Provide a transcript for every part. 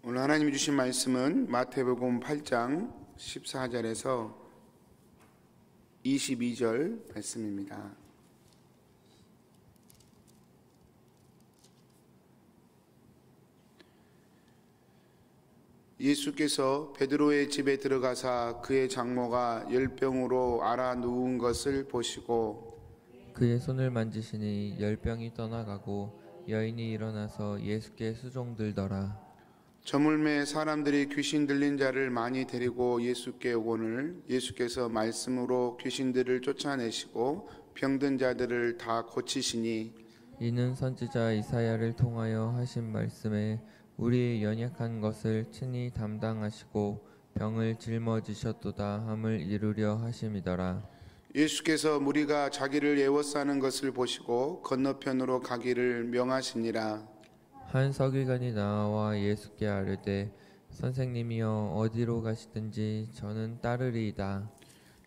오늘 하나님이 주신 말씀은 마태복음 8장 14절에서 22절 말씀입니다. 예수께서 베드로의 집에 들어가사 그의 장모가 열병으로 앓아 누운 것을 보시고 그의 손을 만지시니 열병이 떠나가고 여인이 일어나서 예수께 수종들더라. 저물매 사람들이 귀신 들린 자를 많이 데리고 예수께 오거늘 예수께서 말씀으로 귀신들을 쫓아내시고 병든 자들을 다 고치시니 이는 선지자 이사야를 통하여 하신 말씀에 우리의 연약한 것을 친히 담당하시고 병을 짊어지셨도다 함을 이루려 하심이더라. 예수께서 무리가 자기를 애워싸는 것을 보시고 건너편으로 가기를 명하시니라. 한 서기관이 나와 예수께 아뢰되 선생님이여 어디로 가시든지 저는 따르리이다.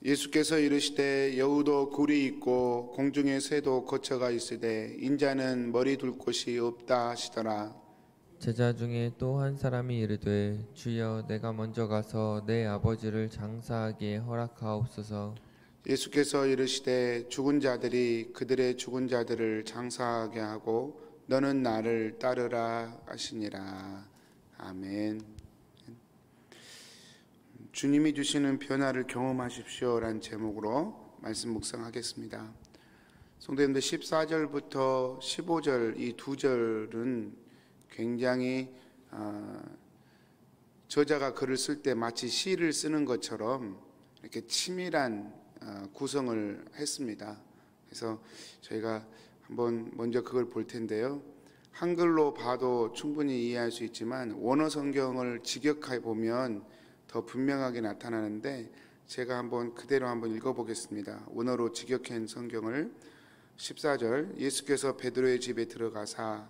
예수께서 이르시되 여우도 굴이 있고 공중의 새도 거처가 있으되 인자는 머리 둘 곳이 없다 하시더라. 제자 중에 또 한 사람이 이르되 주여 내가 먼저 가서 내 아버지를 장사하기에 허락하옵소서. 예수께서 이르시되 죽은 자들이 그들의 죽은 자들을 장사하게 하고 너는 나를 따르라 하시니라. 아멘. 주님이 주시는 변화를 경험하십시오라는 제목으로 말씀 묵상하겠습니다. 성도님들 14절부터 15절 이 두 절은 굉장히 저자가 글을 쓸 때 마치 시를 쓰는 것처럼 이렇게 치밀한 구성을 했습니다. 그래서 저희가 한번 먼저 그걸 볼 텐데요. 한글로 봐도 충분히 이해할 수 있지만 원어 성경을 직역해 보면 더 분명하게 나타나는데 제가 한번 그대로 한번 읽어보겠습니다. 원어로 직역한 성경을 14절 예수께서 베드로의 집에 들어가사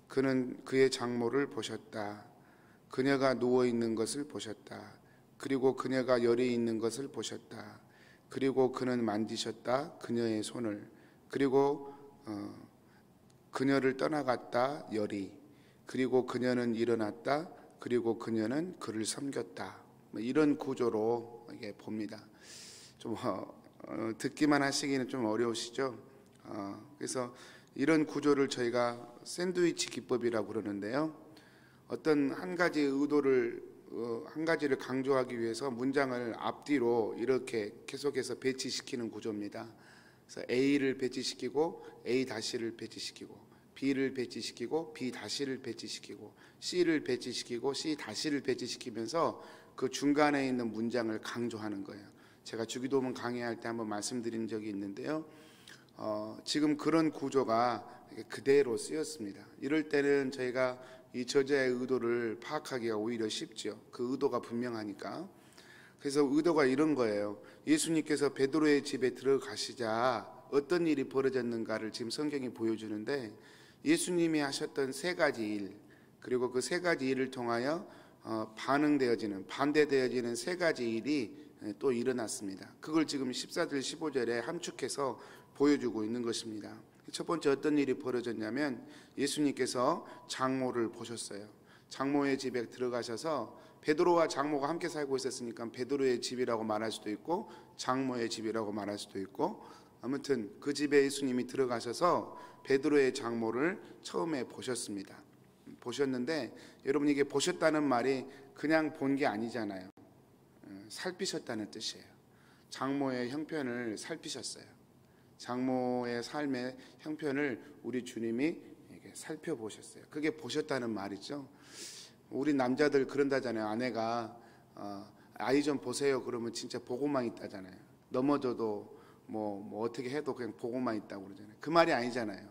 그는 그의 장모를 보셨다. 그녀가 누워있는 것을 보셨다. 그리고 그녀가 열이 있는 것을 보셨다. 그리고 그는 만지셨다. 그녀의 손을. 그리고 그녀를 떠나갔다. 열이. 그리고 그녀는 일어났다. 그리고 그녀는 그를 섬겼다. 이런 구조로 이게 봅니다. 좀 듣기만 하시기는 좀 어려우시죠? 그래서 이런 구조를 저희가 샌드위치 기법이라고 그러는데요. 어떤 한 가지 의도를 한 가지를 강조하기 위해서 문장을 앞뒤로 이렇게 계속해서 배치시키는 구조입니다. 그래서 A를 배치시키고 A 다시를 배치시키고 B를 배치시키고 B 다시를 배치시키고 C를 배치시키고 C 다시를 배치시키면서 그 중간에 있는 문장을 강조하는 거예요. 제가 주기도문 강의할 때 한번 말씀드린 적이 있는데요. 지금 그런 구조가 그대로 쓰였습니다. 이럴 때는 저희가 이 저자의 의도를 파악하기가 오히려 쉽죠. 그 의도가 분명하니까. 그래서 의도가 이런 거예요. 예수님께서 베드로의 집에 들어가시자 어떤 일이 벌어졌는가를 지금 성경이 보여주는데 예수님이 하셨던 세 가지 일 그리고 그 세 가지 일을 통하여 반대되어지는 세 가지 일이 또 일어났습니다. 그걸 지금 14절 15절에 함축해서 보여주고 있는 것입니다. 첫 번째 어떤 일이 벌어졌냐면 예수님께서 장모를 보셨어요. 장모의 집에 들어가셔서 베드로와 장모가 함께 살고 있었으니까 베드로의 집이라고 말할 수도 있고 장모의 집이라고 말할 수도 있고 아무튼 그 집에 예수님이 들어가셔서 베드로의 장모를 처음에 보셨습니다. 보셨는데 여러분 이게 보셨다는 말이 그냥 본 게 아니잖아요. 살피셨다는 뜻이에요. 장모의 형편을 살피셨어요. 장모의 삶의 형편을 우리 주님이 살펴보셨어요. 그게 보셨다는 말이죠. 우리 남자들 그런다잖아요. 아내가 아이 좀 보세요 그러면 진짜 보고만 있다잖아요. 넘어져도 뭐 어떻게 해도 그냥 보고만 있다고 그러잖아요. 그 말이 아니잖아요.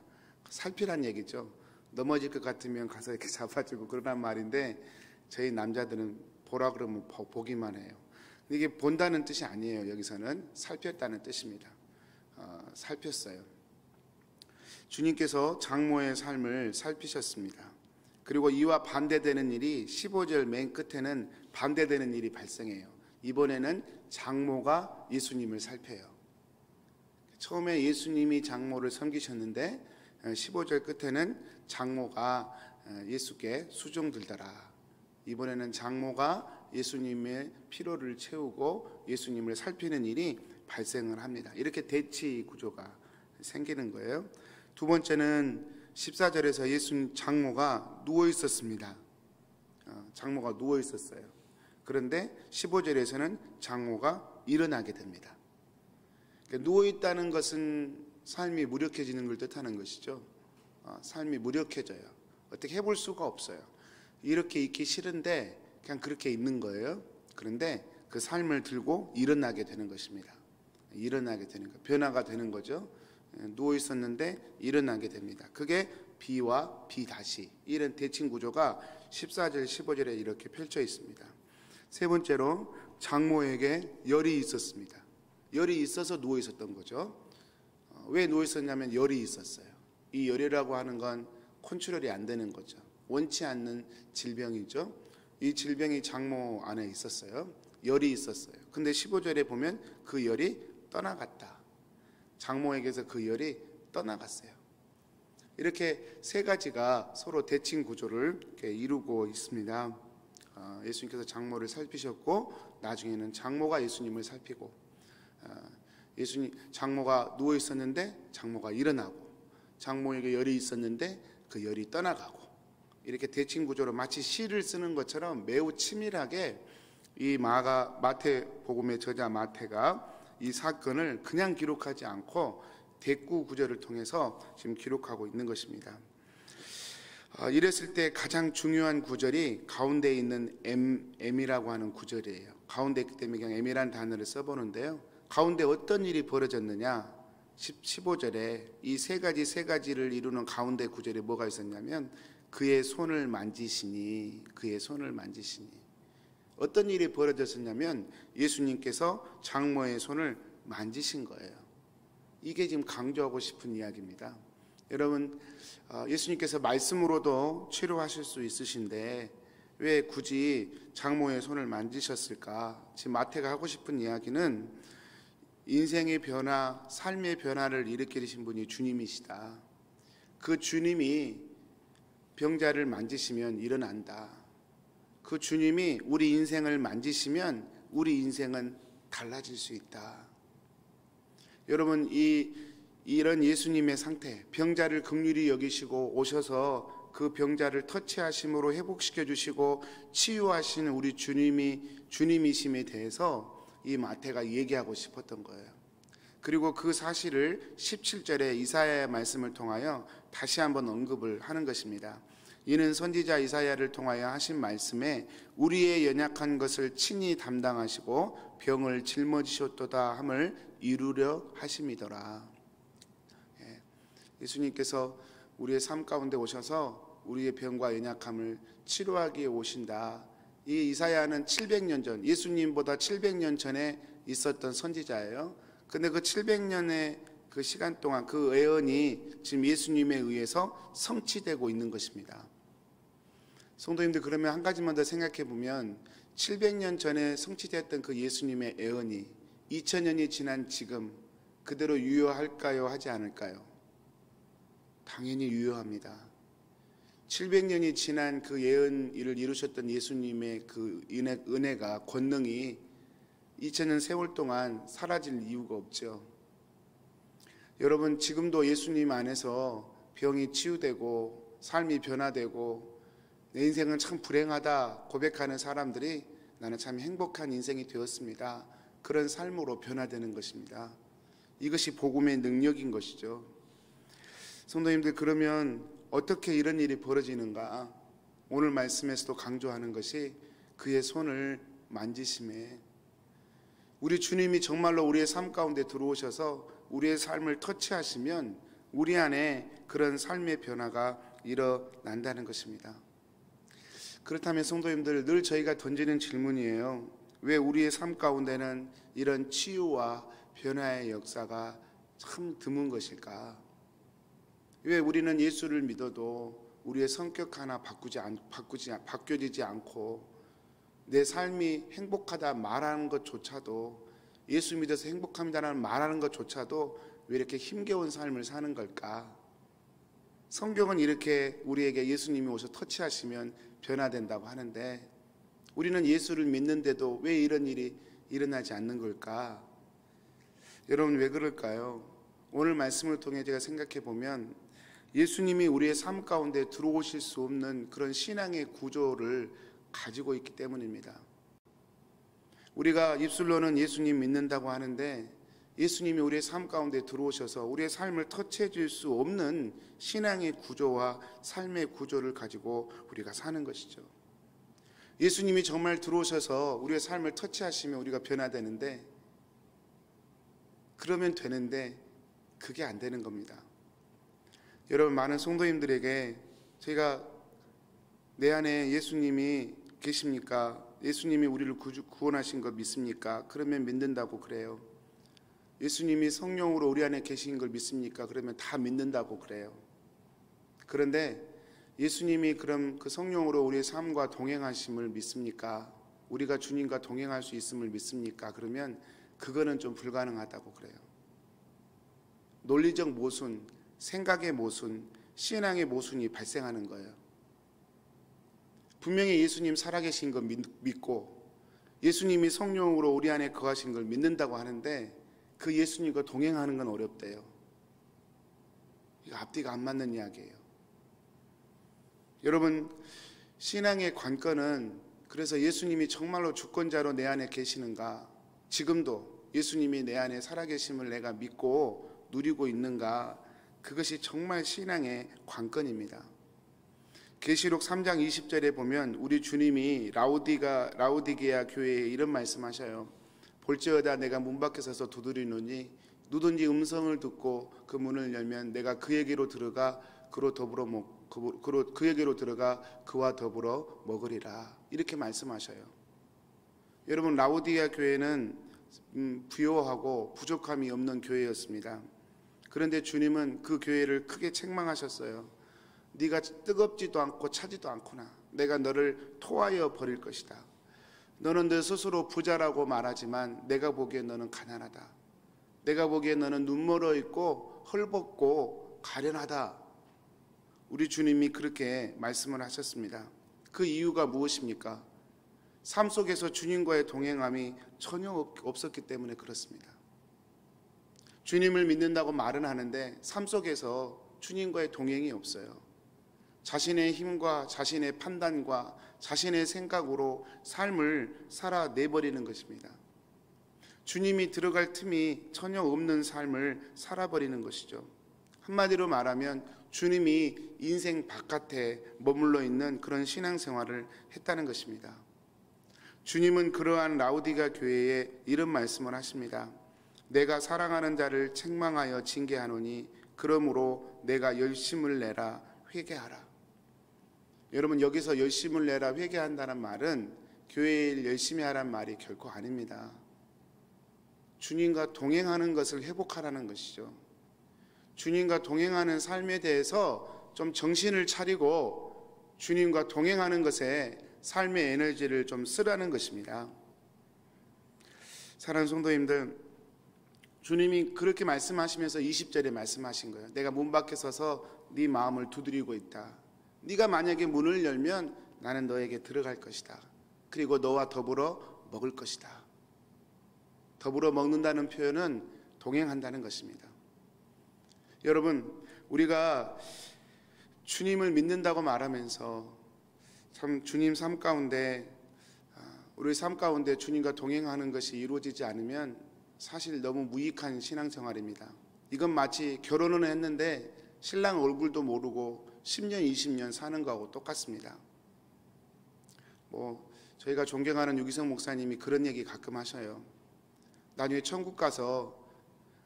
살피란 얘기죠. 넘어질 것 같으면 가서 이렇게 잡아주고 그러란 말인데 저희 남자들은 보라 그러면 보기만 해요. 이게 본다는 뜻이 아니에요. 여기서는 살폈다는 뜻입니다. 살폈어요. 주님께서 장모의 삶을 살피셨습니다. 그리고 이와 반대되는 일이 15절 맨 끝에는 반대되는 일이 발생해요. 이번에는 장모가 예수님을 살펴요. 처음에 예수님이 장모를 섬기셨는데 15절 끝에는 장모가 예수께 수종들더라. 이번에는 장모가 예수님의 피로를 채우고 예수님을 살피는 일이 발생을 합니다. 이렇게 대치 구조가 생기는 거예요. 두 번째는 14절에서 예수님 장모가 누워 있었습니다. 장모가 누워 있었어요. 그런데 15절에서는 장모가 일어나게 됩니다. 그러니까 누워 있다는 것은 삶이 무력해지는 걸 뜻하는 것이죠. 삶이 무력해져요. 어떻게 해볼 수가 없어요. 이렇게 있기 싫은데 그냥 그렇게 있는 거예요. 그런데 그 삶을 들고 일어나게 되는 것입니다. 일어나게 되는 거, 변화가 되는 거죠. 누워 있었는데 일어나게 됩니다. 그게 B와 B 다시 이런 대칭 구조가 14절 15절에 이렇게 펼쳐 있습니다. 세 번째로 장모에게 열이 있었습니다. 열이 있어서 누워 있었던 거죠. 왜 누워 있었냐면 열이 있었어요. 이 열이라고 하는 건 컨트롤이 안 되는 거죠. 원치 않는 질병이죠. 이 질병이 장모 안에 있었어요. 열이 있었어요. 근데 15절에 보면 그 열이 떠나갔다. 장모에게서 그 열이 떠나갔어요. 이렇게 세 가지가 서로 대칭 구조를 이루고 있습니다. 예수님께서 장모를 살피셨고 나중에는 장모가 예수님을 살피고, 장모가 누워 있었는데 장모가 일어나고, 장모에게 열이 있었는데 그 열이 떠나가고, 이렇게 대칭 구조로 마치 시를 쓰는 것처럼 매우 치밀하게 이 마태복음의 저자 마태가 이 사건을 그냥 기록하지 않고 대꾸 구절을 통해서 지금 기록하고 있는 것입니다. 이랬을 때 가장 중요한 구절이 가운데 있는 M이라고 하는 구절이에요. 가운데 있기 때문에 그냥 M이라는 단어를 써보는데요. 가운데 어떤 일이 벌어졌느냐? 15절에 이 세 가지를 이루는 가운데 구절에 뭐가 있었냐면 그의 손을 만지시니, 그의 손을 만지시니. 어떤 일이 벌어졌었냐면 예수님께서 장모의 손을 만지신 거예요. 이게 지금 강조하고 싶은 이야기입니다. 여러분, 예수님께서 말씀으로도 치료하실 수 있으신데 왜 굳이 장모의 손을 만지셨을까? 지금 마태가 하고 싶은 이야기는 인생의 변화, 삶의 변화를 일으키신 분이 주님이시다. 그 주님이 병자를 만지시면 일어난다. 그 주님이 우리 인생을 만지시면 우리 인생은 달라질 수 있다. 여러분, 이런 예수님의 상태, 병자를 긍휼히 여기시고 오셔서 그 병자를 터치하심으로 회복시켜 주시고 치유하시는 우리 주님이심에 대해서 이 마태가 얘기하고 싶었던 거예요. 그리고 그 사실을 17절에 이사야의 말씀을 통하여 다시 한번 언급을 하는 것입니다. 이는 선지자 이사야를 통하여 하신 말씀에 우리의 연약한 것을 친히 담당하시고 병을 짊어지셨도다 함을 이루려 하심이더라. 예수님께서 우리의 삶 가운데 오셔서 우리의 병과 연약함을 치료하기에 오신다. 이 이사야는 700년 전, 예수님보다 700년 전에 있었던 선지자예요. 근데 그 700년의 그 시간 동안 그 예언이 지금 예수님에 의해서 성취되고 있는 것입니다. 성도님들, 그러면 한 가지만 더 생각해 보면 700년 전에 성취됐던 그 예수님의 예언이 2000년이 지난 지금 그대로 유효할까요? 하지 않을까요? 당연히 유효합니다. 700년이 지난 그 예언을 이루셨던 예수님의 그 은혜가, 권능이 2000년 세월 동안 사라질 이유가 없죠. 여러분, 지금도 예수님 안에서 병이 치유되고 삶이 변화되고 내 인생은 참 불행하다 고백하는 사람들이 나는 참 행복한 인생이 되었습니다. 그런 삶으로 변화되는 것입니다. 이것이 복음의 능력인 것이죠. 성도님들, 그러면 어떻게 이런 일이 벌어지는가? 오늘 말씀에서도 강조하는 것이 그의 손을 만지심에, 우리 주님이 정말로 우리의 삶 가운데 들어오셔서 우리의 삶을 터치하시면 우리 안에 그런 삶의 변화가 일어난다는 것입니다. 그렇다면 성도님들, 늘 저희가 던지는 질문이에요. 왜 우리의 삶 가운데는 이런 치유와 변화의 역사가 참 드문 것일까? 왜 우리는 예수를 믿어도 우리의 성격 하나 바뀌어지지 않고 내 삶이 행복하다 말하는 것조차도, 예수 믿어서 행복합니다라는 말하는 것조차도 왜 이렇게 힘겨운 삶을 사는 걸까? 성경은 이렇게 우리에게 예수님이 오셔 터치하시면 변화된다고 하는데 우리는 예수를 믿는데도 왜 이런 일이 일어나지 않는 걸까? 여러분, 왜 그럴까요? 오늘 말씀을 통해 제가 생각해 보면 예수님이 우리의 삶 가운데 들어오실 수 없는 그런 신앙의 구조를 가지고 있기 때문입니다. 우리가 입술로는 예수님 믿는다고 하는데 예수님이 우리의 삶 가운데 들어오셔서 우리의 삶을 터치해 줄 수 없는 신앙의 구조와 삶의 구조를 가지고 우리가 사는 것이죠. 예수님이 정말 들어오셔서 우리의 삶을 터치하시면 우리가 변화되는데, 그러면 되는데 그게 안 되는 겁니다. 여러분, 많은 성도님들에게 제가 내 안에 예수님이 계십니까? 예수님이 우리를 구원하신 거 믿습니까? 그러면 믿는다고 그래요. 예수님이 성령으로 우리 안에 계신 걸 믿습니까? 그러면 다 믿는다고 그래요. 그런데 예수님이 그럼 그 성령으로 우리의 삶과 동행하심을 믿습니까? 우리가 주님과 동행할 수 있음을 믿습니까? 그러면 그거는 좀 불가능하다고 그래요. 논리적 모순, 생각의 모순, 신앙의 모순이 발생하는 거예요. 분명히 예수님 살아계신 거 믿고 예수님이 성령으로 우리 안에 거하신 걸 믿는다고 하는데 그 예수님과 동행하는 건 어렵대요. 이거 앞뒤가 안 맞는 이야기예요. 여러분, 신앙의 관건은 그래서 예수님이 정말로 주권자로 내 안에 계시는가, 지금도 예수님이 내 안에 살아계심을 내가 믿고 누리고 있는가, 그것이 정말 신앙의 관건입니다. 계시록 3장 20절에 보면 우리 주님이 라우디게아 교회에 이런 말씀하셔요. 볼지어다 내가 문 밖에 서서 두드리노니 누구든지 음성을 듣고 그 문을 열면 내가 그에게로 들어가 그와 더불어 먹으리라. 이렇게 말씀하셔요. 여러분, 라우디게아 교회는 부요하고 부족함이 없는 교회였습니다. 그런데 주님은 그 교회를 크게 책망하셨어요. 네가 뜨겁지도 않고 차지도 않구나. 내가 너를 토하여 버릴 것이다. 너는 너 스스로 부자라고 말하지만 내가 보기에 너는 가난하다. 내가 보기에 너는 눈멀어 있고 헐벗고 가련하다. 우리 주님이 그렇게 말씀을 하셨습니다. 그 이유가 무엇입니까? 삶 속에서 주님과의 동행함이 전혀 없었기 때문에 그렇습니다. 주님을 믿는다고 말은 하는데 삶 속에서 주님과의 동행이 없어요. 자신의 힘과 자신의 판단과 자신의 생각으로 삶을 살아내버리는 것입니다. 주님이 들어갈 틈이 전혀 없는 삶을 살아버리는 것이죠. 한마디로 말하면 주님이 인생 바깥에 머물러 있는 그런 신앙생활을 했다는 것입니다. 주님은 그러한 라우디게아 교회에 이런 말씀을 하십니다. 내가 사랑하는 자를 책망하여 징계하노니 그러므로 내가 열심을 내라 회개하라. 여러분, 여기서 열심을 내라 회개한다는 말은 교회 일 열심히 하라는 말이 결코 아닙니다. 주님과 동행하는 것을 회복하라는 것이죠. 주님과 동행하는 삶에 대해서 좀 정신을 차리고 주님과 동행하는 것에 삶의 에너지를 좀 쓰라는 것입니다. 사랑하는 성도님들, 주님이 그렇게 말씀하시면서 20절에 말씀하신 거예요. 내가 문 밖에 서서 네 마음을 두드리고 있다. 네가 만약에 문을 열면 나는 너에게 들어갈 것이다. 그리고 너와 더불어 먹을 것이다. 더불어 먹는다는 표현은 동행한다는 것입니다. 여러분, 우리가 주님을 믿는다고 말하면서 참 주님 삶 가운데, 우리 삶 가운데 주님과 동행하는 것이 이루어지지 않으면 사실 너무 무익한 신앙생활입니다. 이건 마치 결혼은 했는데 신랑 얼굴도 모르고 10년, 20년 사는 거하고 똑같습니다. 저희가 존경하는 유기성 목사님이 그런 얘기 가끔 하셔요. 나중에 천국 가서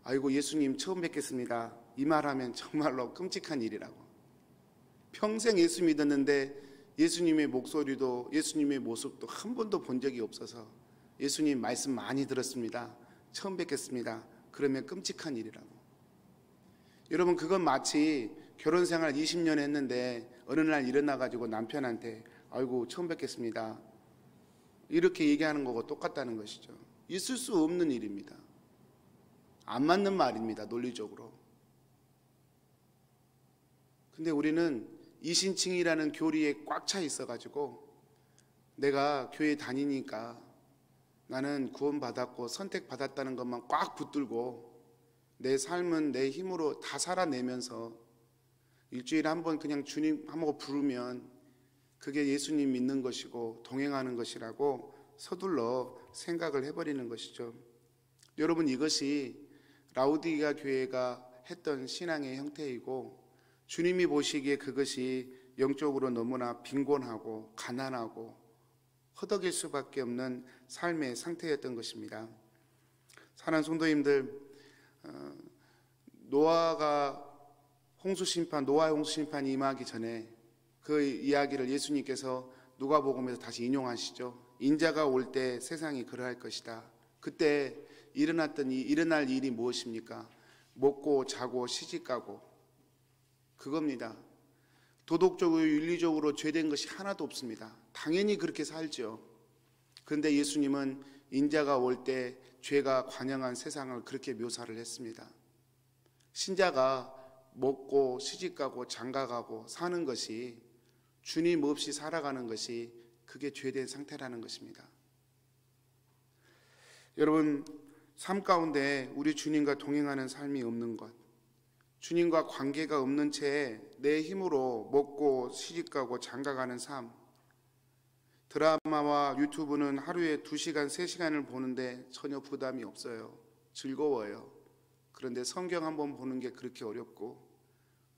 아이고 예수님 처음 뵙겠습니다. 이 말하면 정말로 끔찍한 일이라고. 평생 예수 믿었는데 예수님의 목소리도 예수님의 모습도 한 번도 본 적이 없어서 예수님 말씀 많이 들었습니다. 처음 뵙겠습니다. 그러면 끔찍한 일이라고. 여러분, 그건 마치 결혼생활 20년 했는데 어느 날 일어나가지고 남편한테 아이고 처음 뵙겠습니다. 이렇게 얘기하는 거고 똑같다는 것이죠. 있을 수 없는 일입니다. 안 맞는 말입니다. 논리적으로. 근데 우리는 이신칭이라는 교리에 꽉 차 있어가지고 내가 교회 다니니까 나는 구원받았고 선택받았다는 것만 꽉 붙들고 내 삶은 내 힘으로 다 살아내면서 일주일에 한 번 그냥 주님 한번 부르면 그게 예수님 믿는 것이고 동행하는 것이라고 서둘러 생각을 해버리는 것이죠. 여러분, 이것이 라우디게아 교회가 했던 신앙의 형태이고 주님이 보시기에 그것이 영적으로 너무나 빈곤하고 가난하고 허덕일 수밖에 없는 삶의 상태였던 것입니다. 사랑하는 성도님들, 노아의 홍수 심판이 임하기 전에 그 이야기를 예수님께서 누가복음에서 다시 인용하시죠. 인자가 올 때 세상이 그러할 것이다. 그때 일어날 일이 무엇입니까? 먹고 자고 시집가고 그겁니다. 도덕적으로 윤리적으로 죄된 것이 하나도 없습니다. 당연히 그렇게 살죠. 그런데 예수님은 인자가 올 때 죄가 관영한 세상을 그렇게 묘사를 했습니다. 신자가 먹고 시집가고 장가가고 사는 것이 주님 없이 살아가는 것이 그게 죄된 상태라는 것입니다. 여러분, 삶 가운데 우리 주님과 동행하는 삶이 없는 것, 주님과 관계가 없는 채 내 힘으로 먹고 시집가고 장가가는 삶, 드라마와 유튜브는 하루에 2시간, 3시간을 보는데 전혀 부담이 없어요. 즐거워요. 그런데 성경 한번 보는 게 그렇게 어렵고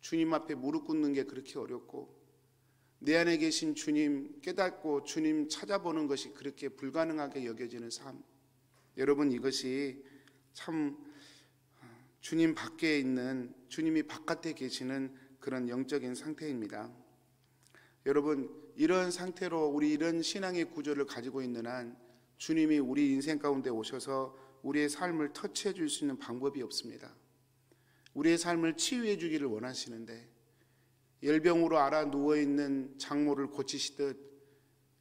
주님 앞에 무릎 꿇는 게 그렇게 어렵고 내 안에 계신 주님 깨닫고 주님 찾아보는 것이 그렇게 불가능하게 여겨지는 삶, 여러분, 이것이 참 주님 밖에 있는, 주님이 바깥에 계시는 그런 영적인 상태입니다. 여러분, 이런 상태로 우리 이런 신앙의 구조를 가지고 있는 한 주님이 우리 인생 가운데 오셔서 우리의 삶을 터치해 줄 수 있는 방법이 없습니다. 우리의 삶을 치유해 주기를 원하시는데 열병으로 앓아 누워있는 장모를 고치시듯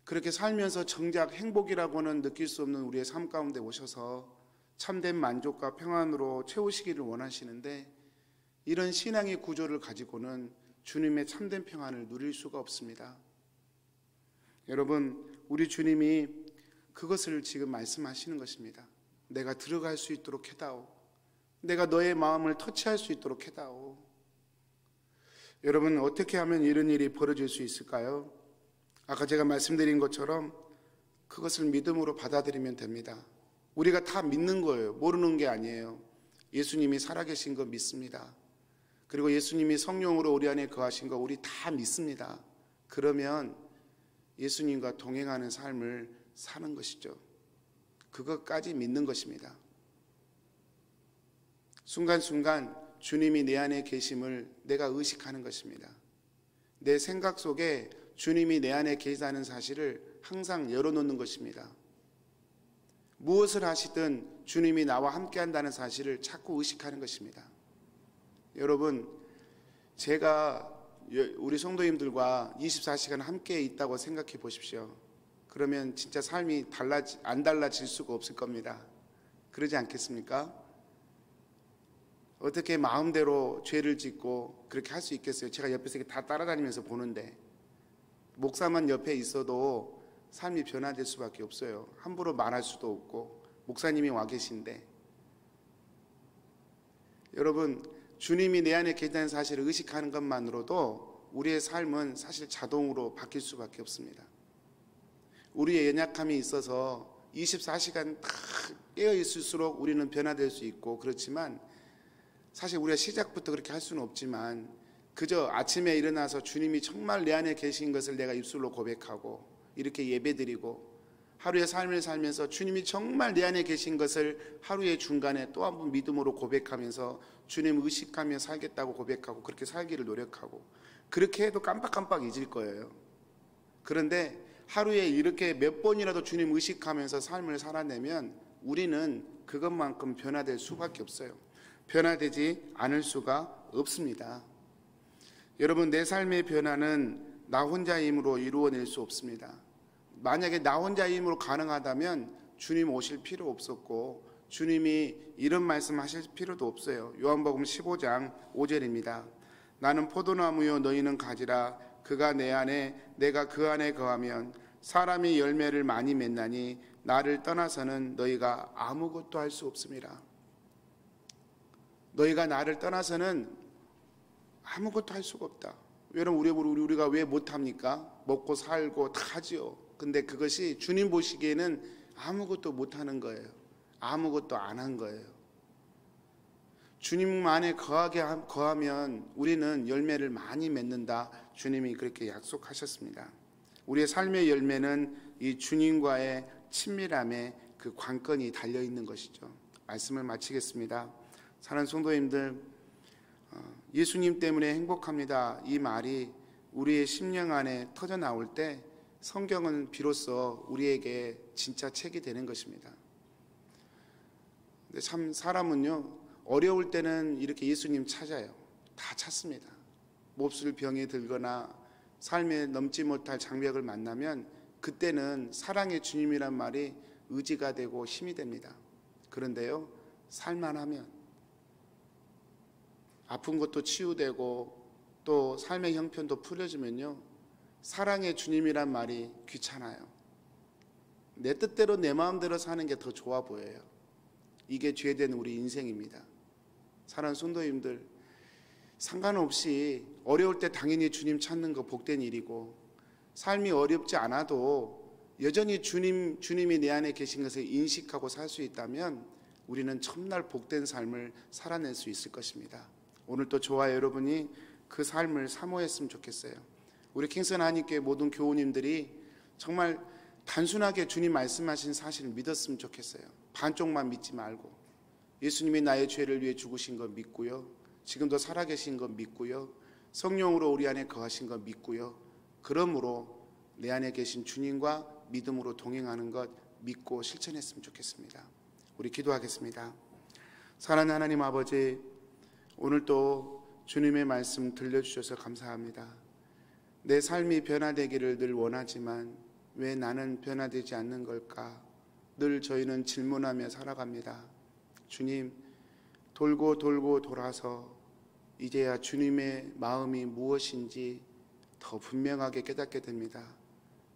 그렇게 살면서 정작 행복이라고는 느낄 수 없는 우리의 삶 가운데 오셔서 참된 만족과 평안으로 채우시기를 원하시는데 이런 신앙의 구조를 가지고는 주님의 참된 평안을 누릴 수가 없습니다. 여러분, 우리 주님이 그것을 지금 말씀하시는 것입니다. 내가 들어갈 수 있도록 해다오. 내가 너의 마음을 터치할 수 있도록 해다오. 여러분, 어떻게 하면 이런 일이 벌어질 수 있을까요? 아까 제가 말씀드린 것처럼 그것을 믿음으로 받아들이면 됩니다. 우리가 다 믿는 거예요. 모르는 게 아니에요. 예수님이 살아계신 거 믿습니다. 그리고 예수님이 성령으로 우리 안에 거하신 거 우리 다 믿습니다. 그러면 예수님과 동행하는 삶을 사는 것이죠. 그것까지 믿는 것입니다. 순간순간 주님이 내 안에 계심을 내가 의식하는 것입니다. 내 생각 속에 주님이 내 안에 계시다는 사실을 항상 열어놓는 것입니다. 무엇을 하시든 주님이 나와 함께 한다는 사실을 자꾸 의식하는 것입니다. 여러분, 제가 우리 성도님들과 24시간 함께 있다고 생각해 보십시오. 그러면 진짜 삶이 안 달라질 수가 없을 겁니다. 그러지 않겠습니까? 어떻게 마음대로 죄를 짓고 그렇게 할 수 있겠어요? 제가 옆에서 다 따라다니면서 보는데 목사만 옆에 있어도 삶이 변화될 수밖에 없어요. 함부로 말할 수도 없고 목사님이 와 계신데, 여러분, 주님이 내 안에 계시다는 사실을 의식하는 것만으로도 우리의 삶은 사실 자동으로 바뀔 수밖에 없습니다. 우리의 연약함이 있어서 24시간 다 깨어 있을수록 우리는 변화될 수 있고 그렇지만 사실 우리가 시작부터 그렇게 할 수는 없지만 그저 아침에 일어나서 주님이 정말 내 안에 계신 것을 내가 입술로 고백하고 이렇게 예배드리고 하루의 삶을 살면서 주님이 정말 내 안에 계신 것을 하루의 중간에 또 한 번 믿음으로 고백하면서 주님 의식하며 살겠다고 고백하고 그렇게 살기를 노력하고 그렇게 해도 깜빡깜빡 잊을 거예요. 그런데 하루에 이렇게 몇 번이라도 주님 의식하면서 삶을 살아내면 우리는 그것만큼 변화될 수밖에 없어요. 변화되지 않을 수가 없습니다. 여러분, 내 삶의 변화는 나 혼자의 힘으로 이루어낼 수 없습니다. 만약에 나 혼자의 힘으로 가능하다면 주님 오실 필요 없었고 주님이 이런 말씀 하실 필요도 없어요. 요한복음 15장 5절입니다. 나는 포도나무요 너희는 가지라. 그가 내 안에 내가 그 안에 거하면 사람이 열매를 많이 맺나니 나를 떠나서는 너희가 아무것도 할 수 없음이라. 너희가 나를 떠나서는 아무것도 할 수가 없다. 여러분, 우리가 왜 못합니까? 먹고 살고 다 하지요. 근데 그것이 주님 보시기에는 아무것도 못하는 거예요. 아무것도 안 한 거예요. 주님 안에 거하면 우리는 열매를 많이 맺는다. 주님이 그렇게 약속하셨습니다. 우리의 삶의 열매는 이 주님과의 친밀함에 그 관건이 달려있는 것이죠. 말씀을 마치겠습니다. 사랑하는 성도님들, 예수님 때문에 행복합니다. 이 말이 우리의 심령 안에 터져 나올 때 성경은 비로소 우리에게 진짜 책이 되는 것입니다. 근데 참 사람은요, 어려울 때는 이렇게 예수님 찾아요. 다 찾습니다. 몹쓸 병에 들거나 삶에 넘지 못할 장벽을 만나면 그때는 사랑의 주님이란 말이 의지가 되고 힘이 됩니다. 그런데요, 살만하면, 아픈 것도 치유되고 또 삶의 형편도 풀어지면요, 사랑의 주님이란 말이 귀찮아요. 내 뜻대로 내 마음대로 사는 게 더 좋아 보여요. 이게 죄된 우리 인생입니다. 사랑하는 성도님들, 상관없이 어려울 때 당연히 주님 찾는 거 복된 일이고, 삶이 어렵지 않아도 여전히 주님이 내 안에 계신 것을 인식하고 살 수 있다면 우리는 참날 복된 삶을 살아낼 수 있을 것입니다. 오늘 또 저와 여러분이 그 삶을 사모했으면 좋겠어요. 우리 킹슨 한인교회 모든 교우님들이 정말 단순하게 주님 말씀하신 사실을 믿었으면 좋겠어요. 반쪽만 믿지 말고, 예수님이 나의 죄를 위해 죽으신 거 믿고요, 지금도 살아계신 거 믿고요, 성령으로 우리 안에 거하신 거 믿고요, 그러므로 내 안에 계신 주님과 믿음으로 동행하는 것 믿고 실천했으면 좋겠습니다. 우리 기도하겠습니다. 사랑하는 하나님 아버지, 오늘 또 주님의 말씀 들려주셔서 감사합니다. 내 삶이 변화되기를 늘 원하지만 왜 나는 변화되지 않는 걸까? 늘 저희는 질문하며 살아갑니다. 주님, 돌고 돌고 돌아서 이제야 주님의 마음이 무엇인지 더 분명하게 깨닫게 됩니다.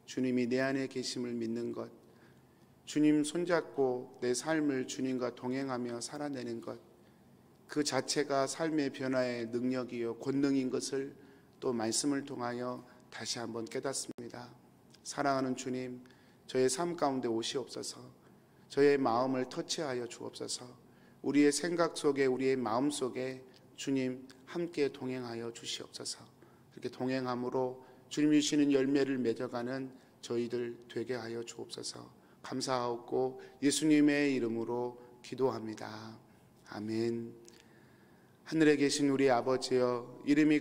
주님이 내 안에 계심을 믿는 것, 주님 손잡고 내 삶을 주님과 동행하며 살아내는 것, 그 자체가 삶의 변화의 능력이요 권능인 것을 또 말씀을 통하여 다시 한번 깨닫습니다. 사랑하는 주님, 저의 삶 가운데 오시옵소서. 저의 마음을 터치하여 주옵소서. 우리의 생각 속에, 우리의 마음 속에 주님 함께 동행하여 주시옵소서. 그렇게 동행함으로 주님이 주시는 열매를 맺어가는 저희들 되게 하여 주옵소서. 감사하고 예수님의 이름으로 기도합니다. 아멘. 하늘에 계신 우리 아버지여, 이름이